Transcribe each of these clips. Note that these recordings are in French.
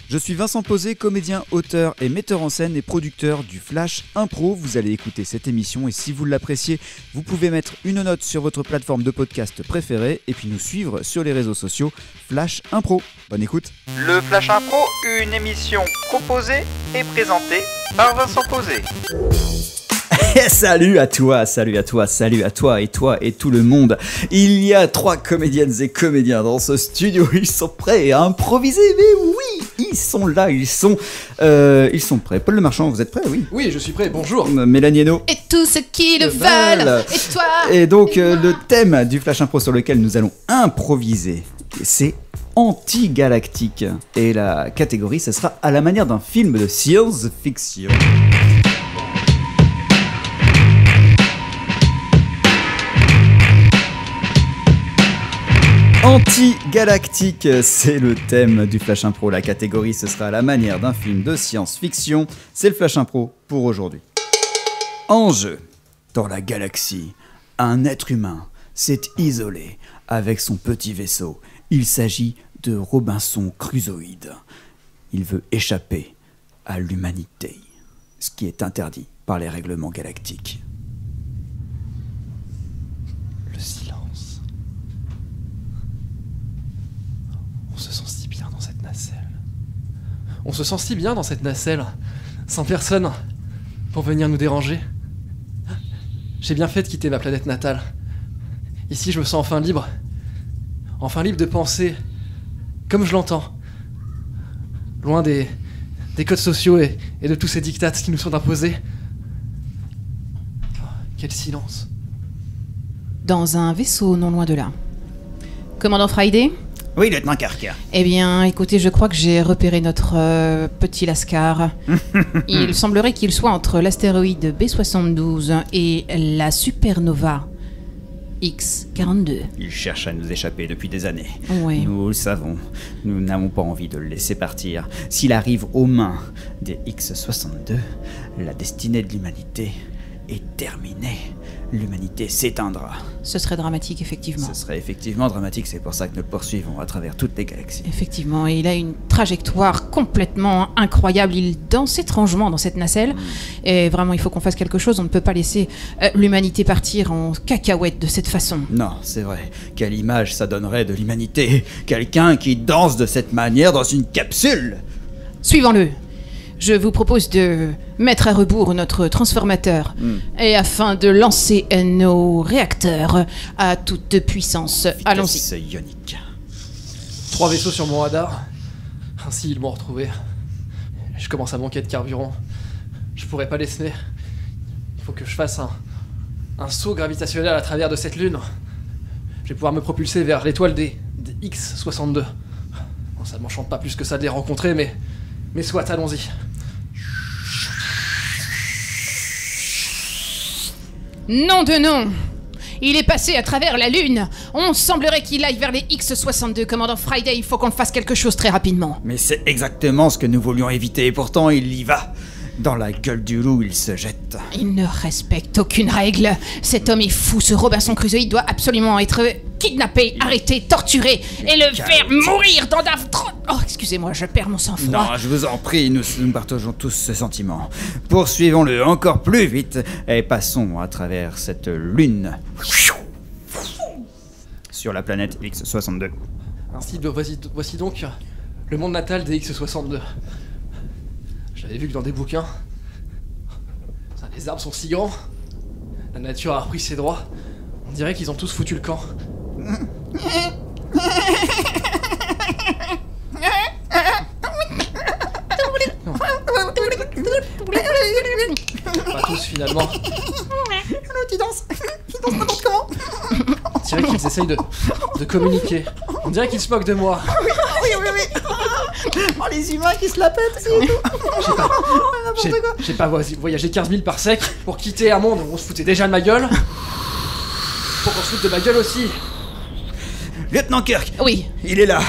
Je suis Vincent Posé, comédien, auteur et metteur en scène et producteur du Flash Impro. Vous allez écouter cette émission et si vous l'appréciez, vous pouvez mettre une note sur votre plateforme de podcast préférée et puis nous suivre sur les réseaux sociaux Flash Impro. Bonne écoute. Le Flash Impro, une émission proposée et présentée par Vincent Posé. Salut à toi et toi et tout le monde. Il y a 3 comédiennes et comédiens dans ce studio. Ils sont prêts à improviser, mais oui, ils sont là, ils sont prêts. Paul Le Marchand, vous êtes prêt? Oui. Oui, je suis prêt, bonjour. Mélanie Hainaut. Et tous ceux qui le veulent. Et toi. Et donc, le thème du Flash Impro sur lequel nous allons improviser, c'est anti-galactique. Et la catégorie, ce sera à la manière d'un film de science-fiction. Anti-galactique, c'est le thème du Flash Impro. La catégorie, ce sera à la manière d'un film de science-fiction. C'est le Flash Impro pour aujourd'hui. En jeu, dans la galaxie, un être humain s'est isolé avec son petit vaisseau. Il s'agit de Robinson Crusoe. Il veut échapper à l'humanité, ce qui est interdit par les règlements galactiques. Le silence. On se sent si bien dans cette nacelle. On se sent si bien dans cette nacelle, sans personne pour venir nous déranger. J'ai bien fait de quitter ma planète natale. Ici, je me sens enfin libre de penser comme je l'entends. Loin des codes sociaux et de tous ces diktats qui nous sont imposés. Oh, quel silence. Dans un vaisseau non loin de là. Commandant Friday ? Oui, lieutenant Kirk. Eh bien, écoutez, je crois que j'ai repéré notre petit Lascar. Il semblerait qu'il soit entre l'astéroïde B72 et la supernova X42. Il cherche à nous échapper depuis des années. Oui. Nous le savons. Nous n'avons pas envie de le laisser partir. S'il arrive aux mains des X62, la destinée de l'humanité est terminée. L'humanité s'éteindra. Ce serait dramatique, effectivement. Ce serait effectivement dramatique, c'est pour ça que nous le poursuivons à travers toutes les galaxies. Effectivement, et il a une trajectoire complètement incroyable. Il danse étrangement dans cette nacelle. Et vraiment, il faut qu'on fasse quelque chose. On ne peut pas laisser l'humanité partir en cacahuète de cette façon. Non, c'est vrai. Quelle image ça donnerait de l'humanité? Quelqu'un qui danse de cette manière dans une capsule. Suivons-le. Je vous propose de mettre à rebours notre transformateur et afin de lancer nos réacteurs à toute puissance. Allons-y. Vitesse ionique. 3 vaisseaux sur mon radar. Ainsi, ils m'ont retrouvé. Je commence à manquer de carburant. Je pourrais pas laisser. Il faut que je fasse un saut gravitationnel à travers de cette lune. Je vais pouvoir me propulser vers l'étoile des X62. Bon, ça ne m'enchante pas plus que ça de les rencontrer, mais soit, allons-y. Nom de nom! Il est passé à travers la Lune. On semblerait qu'il aille vers les X62. Commandant Friday, il faut qu'on fasse quelque chose très rapidement. Mais c'est exactement ce que nous voulions éviter, et pourtant il y va. Dans la gueule du loup, il se jette. Il ne respecte aucune règle. Cet homme est fou, ce Robinson Crusoe. Il doit absolument être kidnappé, arrêté, torturé et le faire mourir dans Oh, excusez-moi, je perds mon sang-froid. Non, je vous en prie, nous partageons tous ce sentiment. Poursuivons-le encore plus vite et passons à travers cette lune. Sur la planète X62. Ainsi, voici donc le monde natal des X62. J'avais vu que dans des bouquins, les arbres sont si grands, la nature a repris ses droits, on dirait qu'ils ont tous foutu le camp. Pas tous finalement. Il danse n'importe comment. On dirait qu'ils essayent de communiquer. On dirait qu'ils se moquent de moi. Oui. Oh, les humains qui se la pètent, c'est tout. J'ai pas voyagé 15 000 par sec pour quitter un monde où on se foutait déjà de ma gueule. Pour qu'on se foute de ma gueule aussi. Lieutenant Kirk. Oui. Il est là.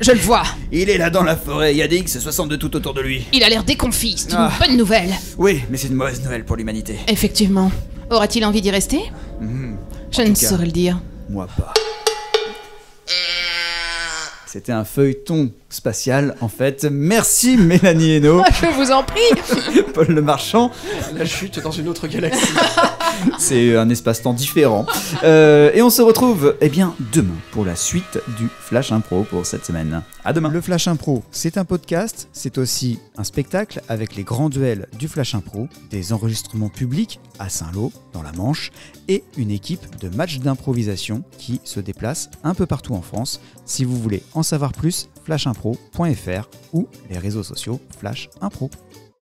Je le vois. Il est là dans la forêt, il y a des X62 tout autour de lui. Il a l'air déconfit, c'est une bonne nouvelle. Oui, mais c'est une mauvaise nouvelle pour l'humanité. Effectivement. Aura-t-il envie d'y rester? Je ne saurais le dire. Moi pas. C'était un feuilleton spatial, en fait. Merci Mélanie Hainaut, Je vous en prie. Paul Le Marchand. La chute dans une autre galaxie. C'est un espace-temps différent. Et on se retrouve demain pour la suite du Flash Impro pour cette semaine. À demain. Le Flash Impro, c'est un podcast, c'est aussi un spectacle avec les grands duels du Flash Impro, des enregistrements publics à Saint-Lô, dans la Manche, et une équipe de matchs d'improvisation qui se déplace un peu partout en France. Si vous voulez en savoir plus, flashimpro.fr ou les réseaux sociaux Flash Impro.